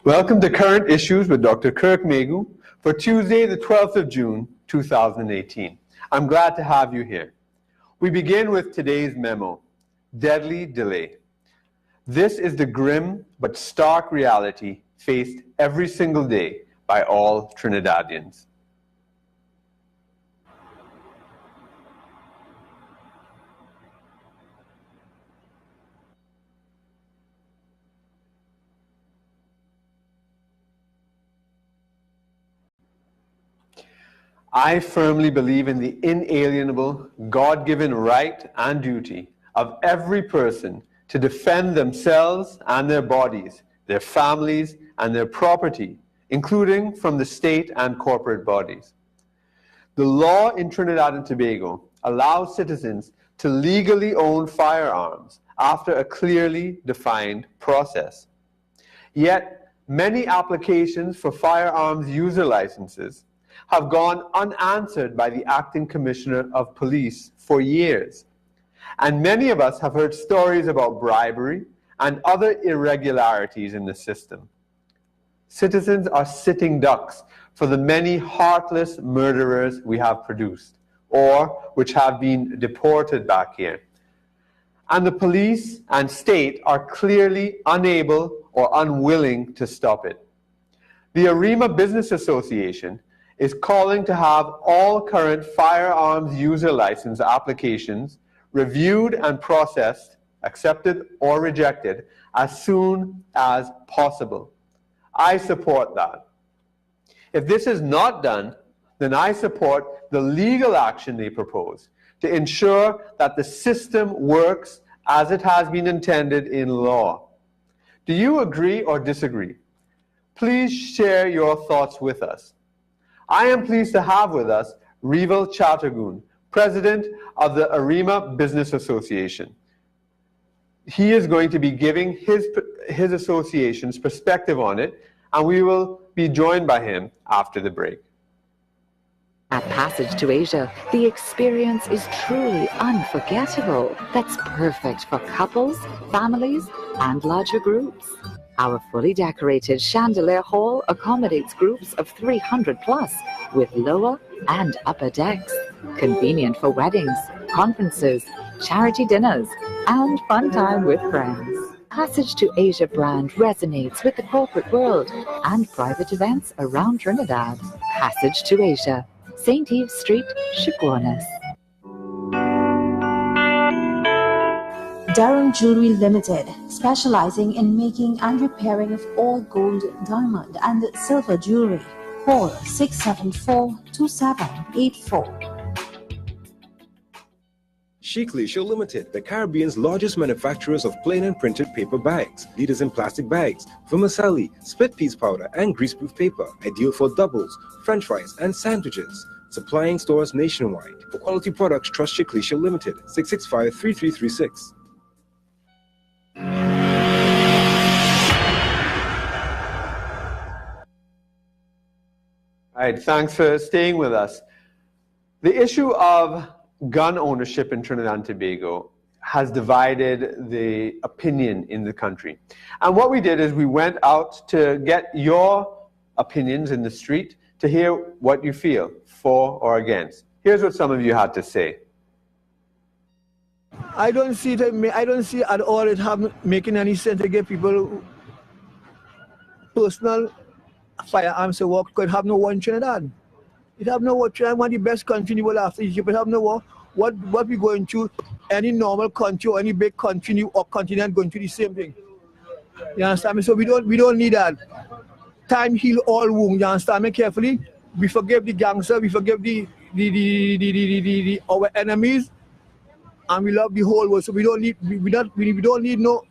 Welcome to Current Issues with Dr. Kirk Meighoo for Tuesday, the 12th of June, 2018. I'm glad to have you here. We begin with today's memo, Deadly Delay. This is the grim but stark reality faced every single day by all Trinidadians. I firmly believe in the inalienable, God-given right and duty of every person to defend themselves and their bodies, their families, and their property, including from the state and corporate bodies. The law in Trinidad and Tobago allows citizens to legally own firearms after a clearly defined process. Yet, many applications for firearms user licenses have gone unanswered by the acting commissioner of police for years. And many of us have heard stories about bribery and other irregularities in the system. Citizens are sitting ducks for the many heartless murderers we have produced, or which have been deported back here. And the police and state are clearly unable or unwilling to stop it. The Arima Business Association is calling to have all current firearms user license applications reviewed and processed, accepted or rejected, as soon as possible. I support that. If this is not done, then I support the legal action they propose to ensure that the system works as it has been intended in law. Do you agree or disagree? Please share your thoughts with us. I am pleased to have with us Reval Chattergoon, President of the Arima Business Association. He is going to be giving his association's perspective on it, and we will be joined by him after the break. At Passage to Asia, the experience is truly unforgettable. That's perfect for couples, families, and larger groups. Our fully decorated chandelier hall accommodates groups of 300 plus with lower and upper decks. Convenient for weddings, conferences, charity dinners, and fun time with friends. Passage to Asia brand resonates with the corporate world and private events around Trinidad. Passage to Asia, St. Ives Street, Chaguanas. Durham Jewelry Limited, specializing in making and repairing of all gold, diamond, and silver jewelry. Call 674-2784. Sheiklisha Limited, the Caribbean's largest manufacturers of plain and printed paper bags, leaders in plastic bags, vermicelli, split piece powder, and greaseproof paper, ideal for doubles, french fries, and sandwiches. Supplying stores nationwide. For quality products, trust Sheiklisha Limited, 665-3336. All right, thanks for staying with us. The issue of gun ownership in Trinidad and Tobago has divided the opinion in the country. And what we did is we went out to get your opinions in the street to hear what you feel, for or against. Here's what some of you had to say. I don't see at all it making any sense to give people personal firearms to work. Could have no war in Trinidad. It have no war. Trinidad, one of the best country in the world after Egypt. It have no war. What we going through? Any normal country or any big country or continent going through the same thing. You understand me? So we don't need that. Time heal all wounds. You understand me carefully? We forgive the gangster. We forgive our enemies, and we love the whole world. So we don't need no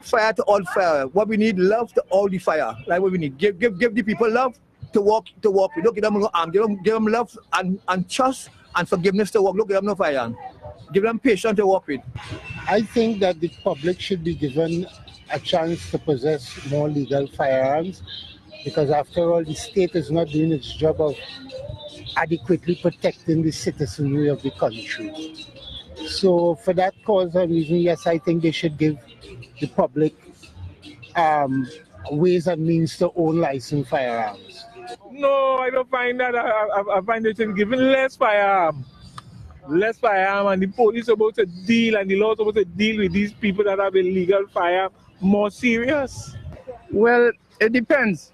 fire to all fire. What we need, love to all the fire. Like what we need. Give the people love to walk. We don't give them no arm. Give them love and trust and forgiveness to walk. Don't give them no fire. Give them patience to walk with. I think that the public should be given a chance to possess more legal firearms, because after all, the state is not doing its job of adequately protecting the citizenry of the country. So for that cause and reason, yes, I think they should give the public ways and means to own licensed firearms? No, I don't find that. I find it in giving less firearm. Less firearm, and the police supposed to deal, and the law supposed to deal with these people that have illegal firearm more serious. Well, it depends,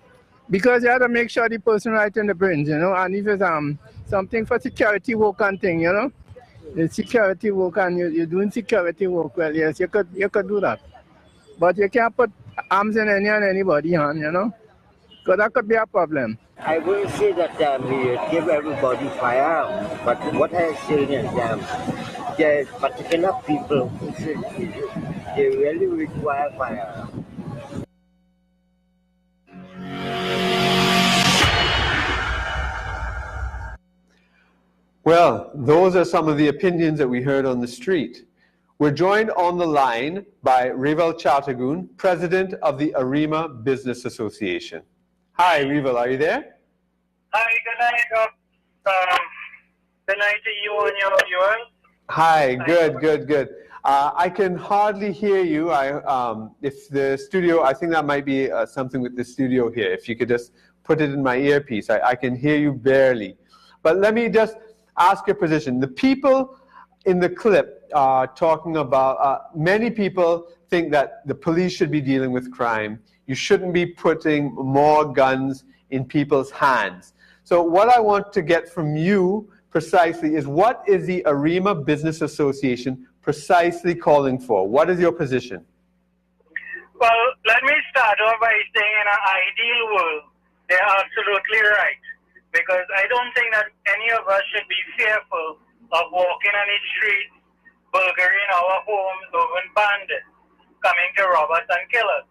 because you have to make sure the person right in the brains, you know, and if it's something for security work and thing, you know, the security work and you're doing security work, well, yes, you could do that. But you can't put arms in any and anybody's hand, you know, because that could be a problem. I wouldn't say that we give everybody firearms, but what I'm saying is there's particular people who they really require firearms. Well, those are some of the opinions that we heard on the street. We're joined on the line by Reval Chattergoon, president of the ARIMA Business Association. Hi, Reval, are you there? Hi, good night. Good night to you and your viewers. Hi, good. I can hardly hear you. If the studio, I think that might be something with the studio here. If you could just put it in my earpiece, I can hear you barely. But let me just ask your position. The people in the clip are talking about, many people think that the police should be dealing with crime. You shouldn't be putting more guns in people's hands. So what I want to get from you precisely is, what is the ARIMA Business Association precisely calling for? What is your position? Well, let me start off by saying in an ideal world, they're absolutely right. Because I don't think that any of us should be fearful of walking on the streets, burglaring our homes, or even bandits coming to rob us and kill us.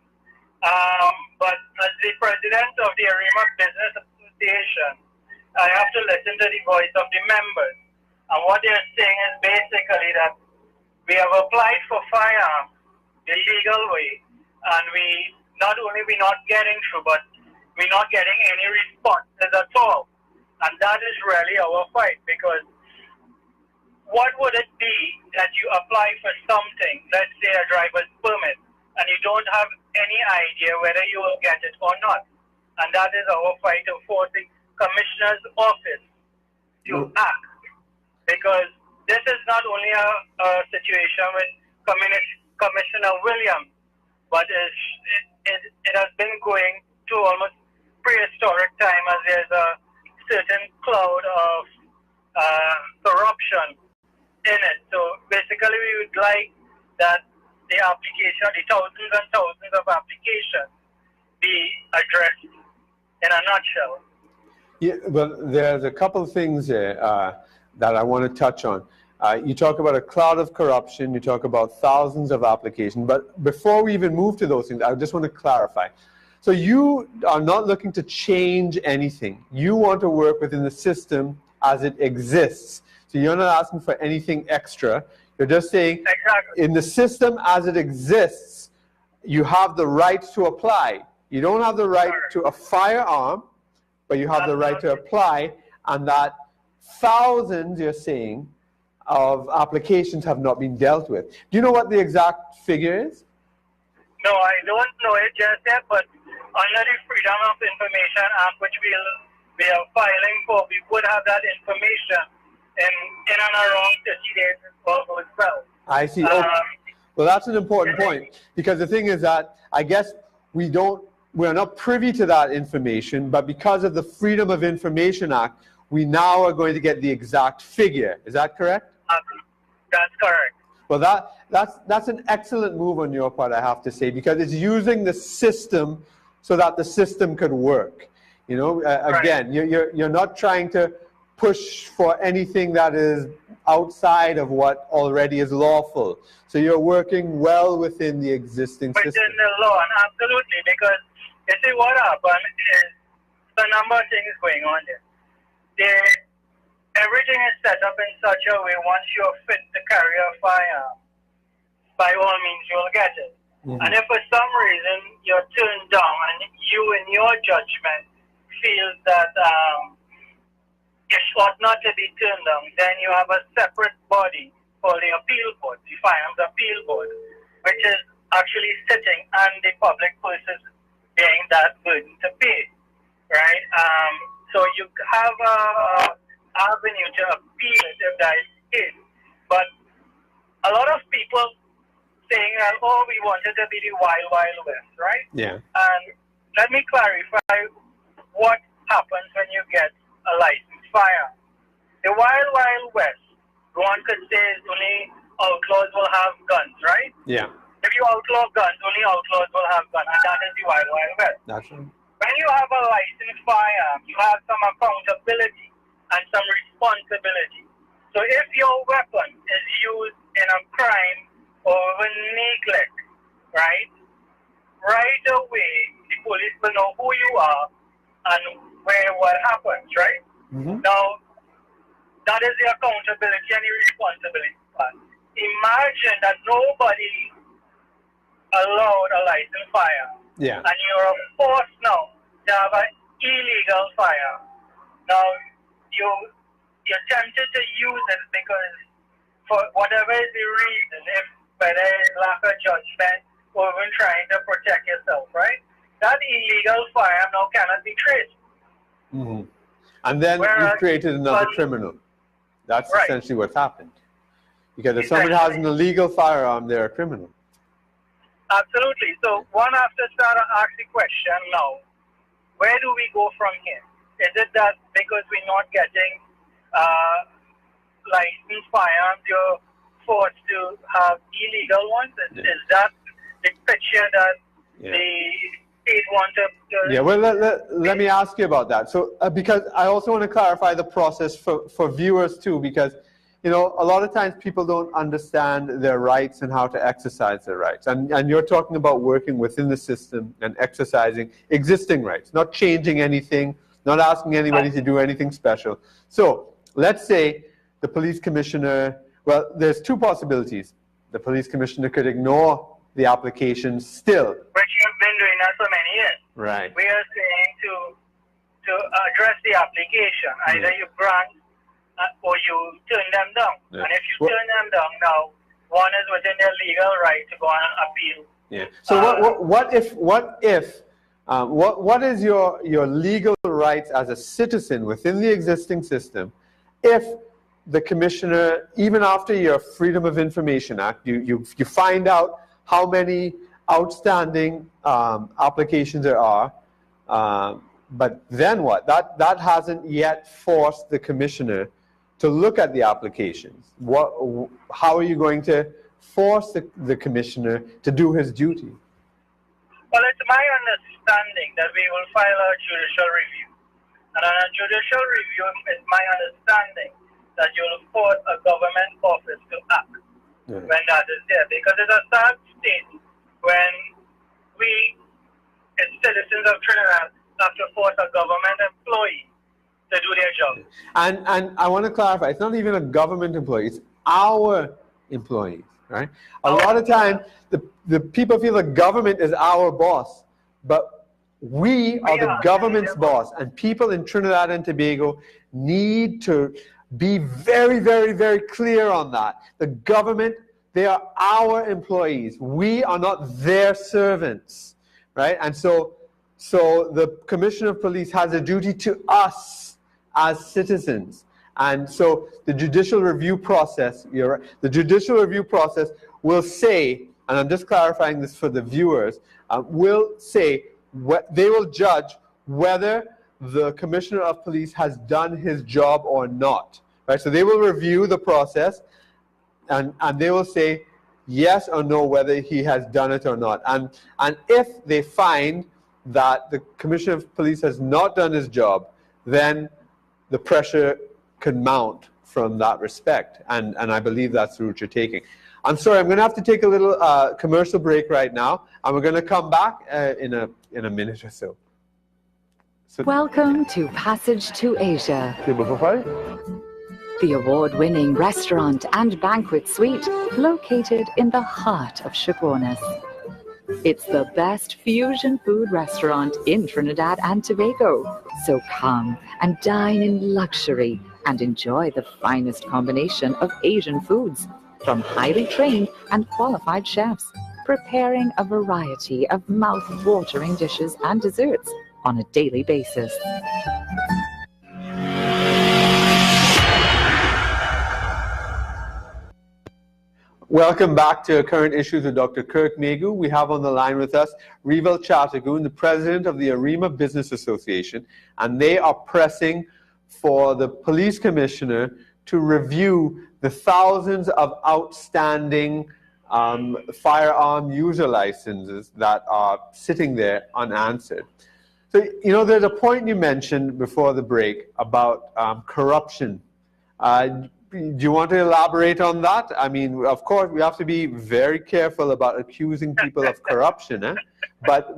But as the president of the ARIMA Business Association, I have to listen to the voice of the members. And what they're saying is basically that we have applied for firearms the legal way, and we not only we're not getting through, but we're not getting any responses at all. And that is really our fight, because what would it be that you apply for something, let's say a driver's permit, and you don't have any idea whether you will get it or not? And that is our fight to force the commissioner's office to act, because this is not only a situation with Commissioner Williams, but it has been going to almost prehistoric time, as there's a certain cloud of corruption in it. So basically we would like that the application, the thousands and thousands of applications, be addressed in a nutshell. Yeah, well, there's a couple of things there that I want to touch on. You talk about a cloud of corruption, you talk about thousands of applications, but before we even move to those things, I just want to clarify. So you are not looking to change anything. You want to work within the system as it exists. So you're not asking for anything extra. You're just saying, exactly, in the system as it exists, you have the right to apply. You don't have the right to a firearm, but you have the right to apply, and that thousands, you're saying, of applications have not been dealt with. Do you know what the exact figure is? No, I don't know it just yet, but under the Freedom of Information Act, which we are filing for, we would have that information in and around 30 days as well. I see. Well, that's an important point, because the thing is that I guess we're not privy to that information, but because of the Freedom of Information Act, we now are going to get the exact figure. Is that correct? That's correct. Well, that's an excellent move on your part, I have to say, because it's using the system so that the system could work. You know, again, you're not trying to push for anything that is outside of what already is lawful. So you're working well within the existing system. Within the law, and absolutely, because you see what happened is a number of things going on there. Everything is set up in such a way, once you're fit to carry a firearm, by all means you'll get it. Mm-hmm. And if for some reason you're turned down and you in your judgment feel that it ought not to be turned down, then you have a separate body called the appeal board, the Firearms Appeal Board, which is actually sitting on the public purses bearing that burden to pay, right? So you have a avenue to appeal it if that is the case. But a lot of people saying that, oh, we wanted to be the wild, wild west, right? Yeah. And let me clarify what happens when you get a licensed firearm. The wild, wild west, one could say is only outlaws will have guns, right? Yeah. If you outlaw guns, only outlaws will have guns, and that is the wild, wild west. That's right. When you have a licensed firearm, you have some accountability and some responsibility. So if your weapon is used in a crime or even neglect, right away, the police will know who you are and where what happens, right? Mm-hmm. Now, that is the accountability and the responsibility part. Imagine that nobody allowed a licensed firearm. Yeah. And you're forced now to have an illegal firearm. Now, you're tempted to use it because for whatever is the reason, if whether it's lack of judgment or even trying to protect yourself, right? That illegal firearm now cannot be traced. Mm-hmm. And then you've created another criminal. That's essentially what's happened. Because if somebody has an illegal firearm, they're a criminal. Absolutely. So one has to start to ask the question now, where do we go from here? Is it that because we're not getting licensed firearms, you're forced to have illegal ones? Is that the picture that the state wants to... Yeah, well, let me ask you about that. So, because I also want to clarify the process for viewers too, because, you know, a lot of times people don't understand their rights and how to exercise their rights. And you're talking about working within the system and exercising existing rights, not changing anything, not asking anybody to do anything special. So, let's say the police commissioner, well, there's two possibilities. The police commissioner could ignore the application still. But you've been doing that for many years. Right. We are saying to address the application. Either you grant or you turn them down. Yeah. And if you turn them down now, one is within their legal right to go and appeal. Yeah. So what is your legal rights as a citizen within the existing system if the commissioner, even after your Freedom of Information Act, you find out how many outstanding applications there are, but then what? That hasn't yet forced the commissioner to look at the applications. How are you going to force the commissioner to do his duty? Well, it's my understanding that we will file a judicial review. And on a judicial review, it's my understanding that you will force a government office to act when that is there. Because it's a sad state when we, as citizens of Trinidad, have to force a government employee to do their job. And I want to clarify, it's not even a government employee, it's our employees, right? A lot of times, the people feel the government is our boss, but we are the government's boss, and people in Trinidad and Tobago need to be very, very, very clear on that. The government, they are our employees. We are not their servants, right? And so the Commissioner of Police has a duty to us as citizens. And so the judicial review process, the judicial review process will say, and I'm just clarifying this for the viewers, will say, they will judge whether the Commissioner of Police has done his job or not. Right? So they will review the process and they will say yes or no whether he has done it or not. And if they find that the Commissioner of Police has not done his job, then the pressure can mount from that respect. And I believe that's the route you're taking. I'm sorry, I'm going to have to take a little commercial break right now, and we're going to come back in a minute or so. Welcome to Passage to Asia, Table for five. the award-winning restaurant and banquet suite located in the heart of Chaguanas. It's the best fusion food restaurant in Trinidad and Tobago. So come and dine in luxury and enjoy the finest combination of Asian foods from highly trained and qualified chefs, preparing a variety of mouth-watering dishes and desserts on a daily basis. Welcome back to Current Issues with Dr. Kirk Meighoo. We have on the line with us Reval Chattergoon, the president of the ARIMA Business Association, and they are pressing for the police commissioner to review the thousands of outstanding firearm user licenses that are sitting there unanswered. So, you know, there's a point you mentioned before the break about corruption. Do you want to elaborate on that? I mean, of course, we have to be very careful about accusing people of corruption. But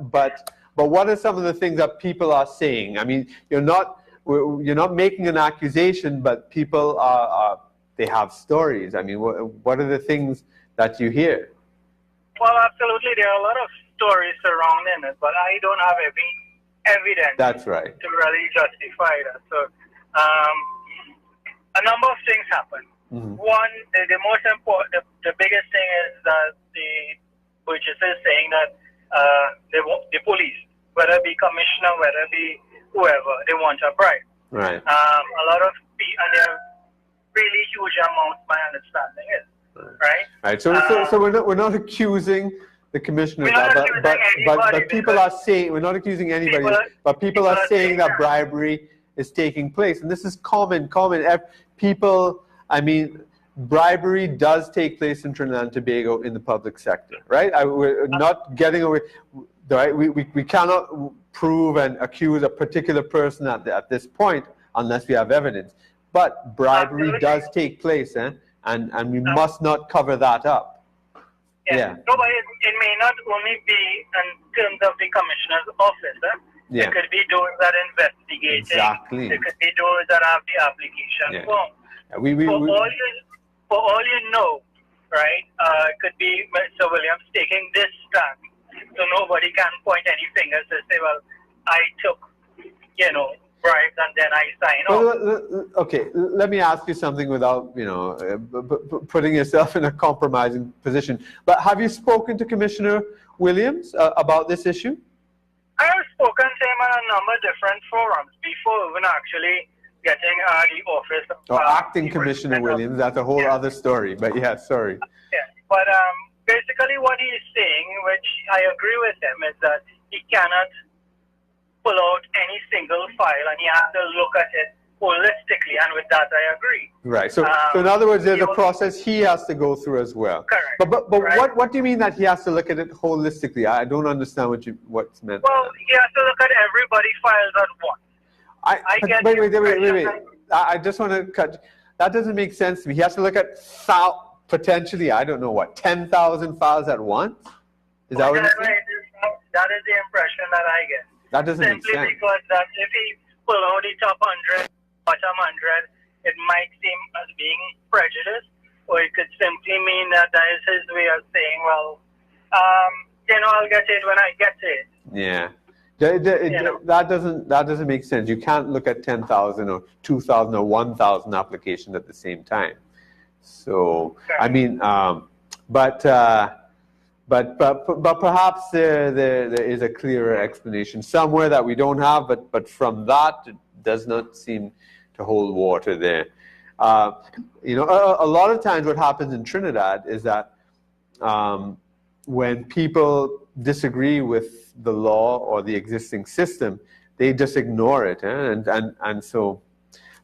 what are some of the things that people are saying? I mean, you're not making an accusation, but people they have stories. I mean, what are the things that you hear? Well, absolutely, there are a lot of stories surrounding it, but I don't have any evidence. That's right. To really justify that. So. A number of things happen. Mm-hmm. One, the most important, the biggest thing is that the purchaser is saying that the police, whether it be commissioner, whether it be whoever, they want a bribe. Right. A lot of people, and they're really huge amounts, my understanding is. Right. Right. So we're not accusing the commissioner of that, but people are saying, we're not accusing anybody, but people are saying that bribery is taking place, and this is common. People, I mean, bribery does take place in Trinidad and Tobago in the public sector, right? We're not getting away, right? We cannot prove and accuse a particular person at this point unless we have evidence. But bribery does take place, and we must not cover that up. Yeah. No, but it may not only be in terms of the commissioner's office. Yeah. It could be those that are investigating. Exactly. It could be those that have the application form. Yeah. For all you know, right, it could be Mr. Williams taking this stand, so nobody can point any fingers and say, well, I took, bribes and then I sign off. Okay, let me ask you something without, putting yourself in a compromising position. But have you spoken to Commissioner Williams about this issue? I have spoken to him on a number of different forums before even actually getting the office. Acting Commissioner Williams, that's a whole other story, but yeah, sorry. Yeah, but basically what he's saying, which I agree with him, is that he cannot pull out any single file and he has to look at it holistically, and with that I agree. Right, so in other words, there's a process he has to go through as well. Correct. But right? what do you mean that he has to look at it holistically? I don't understand what's meant. Well, he has to look at everybody's files at once. Wait. I just want to cut. That doesn't make sense to me. He has to look at potentially, I don't know what, 10,000 files at once? Is that what you're saying? That is the impression that I get. That doesn't make sense. Simply because that if he pull out the top 100, bottom 100, it might seem as being prejudiced, or it could simply mean that is his way of saying, well, I'll get it when I get it. Yeah. That doesn't make sense. You can't look at 10,000 or 2,000 or 1,000 applications at the same time. So, okay. I mean, but perhaps there is a clearer explanation somewhere that we don't have, but from that it does not seem to hold water there. A lot of times what happens in Trinidad is that when people disagree with the law or the existing system, they just ignore it, and so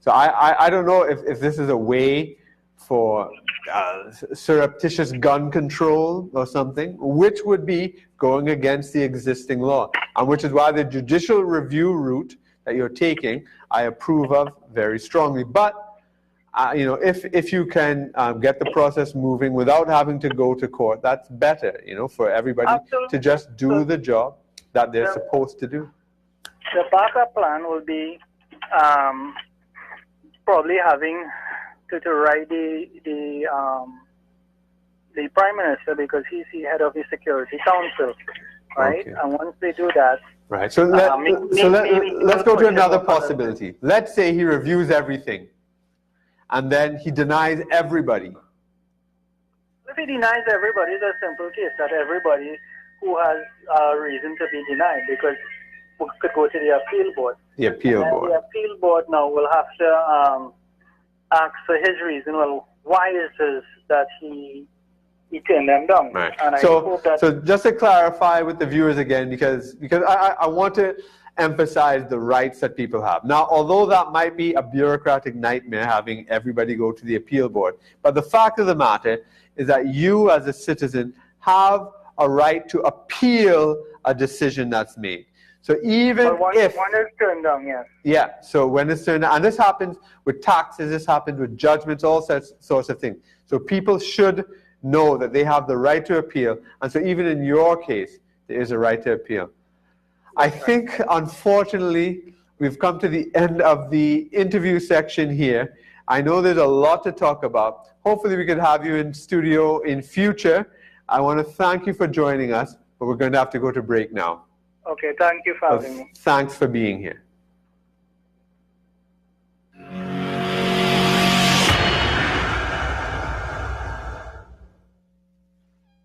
I don't know if this is a way for surreptitious gun control or something, which would be going against the existing law, and which is why the judicial review route that you're taking, I approve of very strongly. But if you can get the process moving without having to go to court, that's better, for everybody to just do the job that they're supposed to do. The backup plan will be probably having to write the Prime Minister, because he's the head of the Security Council, right? Okay. And once they do that, right. So let's go to another possibility. Let's say he reviews everything, and then he denies everybody. Listen, he denies everybody, it's a simple case that everybody who has a reason to be denied, because we could go to the appeal board. The appeal and board. The appeal board now will have to ask for his reason. Well, why is it that he turned them down? Right. And I So, hope that so just to clarify with the viewers again, because I want to emphasize the rights that people have. Now, although that might be a bureaucratic nightmare having everybody go to the appeal board, but the fact of the matter is that you as a citizen have a right to appeal a decision that's made. So even if one is turned down, yes. yeah, so when it's turned down, and this happens with taxes, this happens with judgments, all sorts of things. So people should know that they have the right to appeal, and so even in your case, there is a right to appeal. I think, unfortunately, we've come to the end of the interview section here. I know there's a lot to talk about. Hopefully we could have you in studio in future. I want to thank you for joining us, but we're going to have to go to break now. Okay, thank you for having me. Thanks for being here.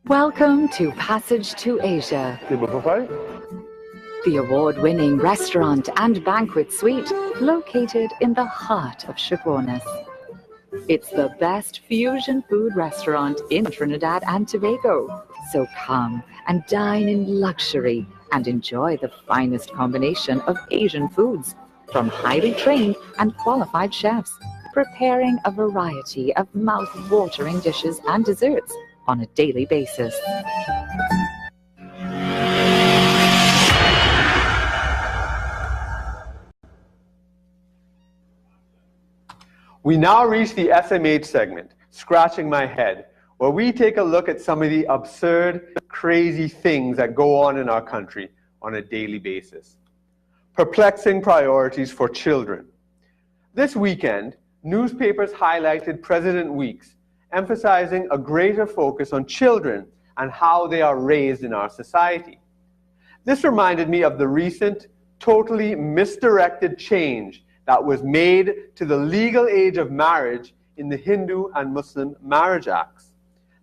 Welcome to Passage to Asia, the award-winning restaurant and banquet suite located in the heart of Chaguanas. It's the best fusion food restaurant in Trinidad and Tobago. So come and dine in luxury and enjoy the finest combination of Asian foods from highly trained and qualified chefs, preparing a variety of mouth-watering dishes and desserts on a daily basis. We now reach the SMH segment, Scratching My Head, where we take a look at some of the absurd, crazy things that go on in our country on a daily basis. Perplexing priorities for children. This weekend, newspapers highlighted President Weeks, emphasizing a greater focus on children and how they are raised in our society. This reminded me of the recent, totally misdirected change that was made to the legal age of marriage in the Hindu and Muslim marriage acts.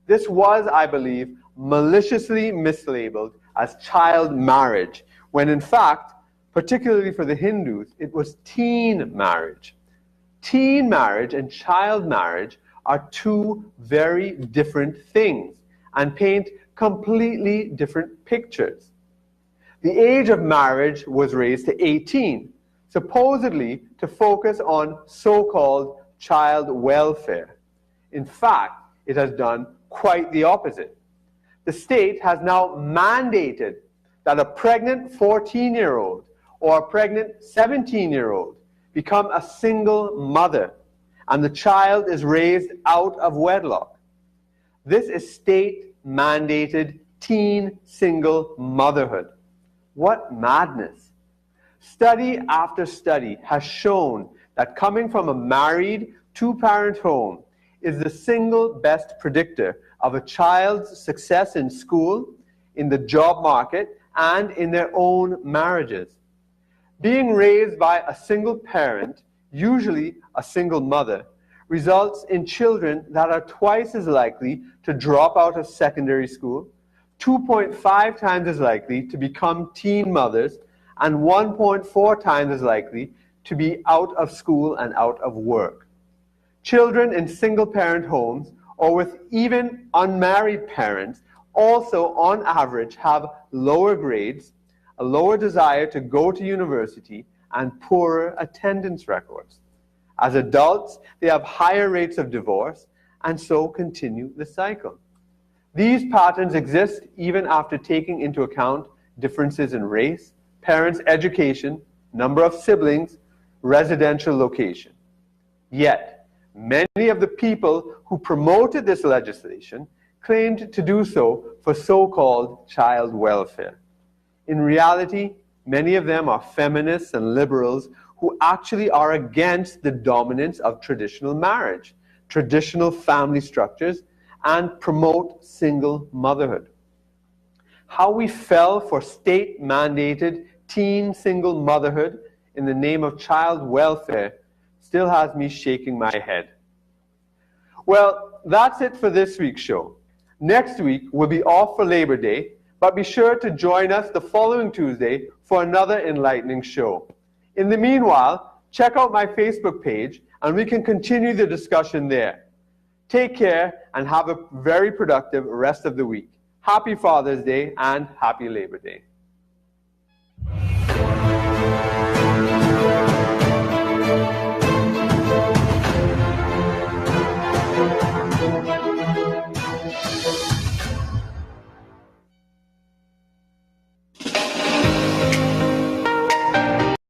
This was, I believe, maliciously mislabeled as child marriage, when in fact, particularly for the Hindus, it was teen marriage. Teen marriage and child marriage are two very different things and paint completely different pictures. The age of marriage was raised to 18, supposedly to focus on so-called child welfare. In fact, it has done quite the opposite. The state has now mandated that a pregnant 14-year-old or a pregnant 17-year-old become a single mother, and the child is raised out of wedlock. This is state-mandated teen single motherhood. What madness! Study after study has shown that coming from a married, two-parent home is the single best predictor of a child's success in school, in the job market, and in their own marriages. Being raised by a single parent, usually a single mother, results in children that are twice as likely to drop out of secondary school, 2.5 times as likely to become teen mothers, and 1.4 times as likely to be out of school and out of work. Children in single-parent homes or with even unmarried parents also, on average, have lower grades, a lower desire to go to university, and poorer attendance records. As adults, they have higher rates of divorce, and so continue the cycle. These patterns exist even after taking into account differences in race, parents' education, number of siblings, residential location. Yet, many of the people who promoted this legislation claimed to do so for so-called child welfare. In reality, many of them are feminists and liberals who actually are against the dominance of traditional marriage, traditional family structures, and promote single motherhood. How we fell for state-mandated teen single motherhood in the name of child welfare still has me shaking my head. Well, that's it for this week's show. Next week, we'll be off for Labor Day, but be sure to join us the following Tuesday for another enlightening show. In the meanwhile, check out my Facebook page and we can continue the discussion there. Take care and have a very productive rest of the week. Happy Father's Day and happy Labor Day.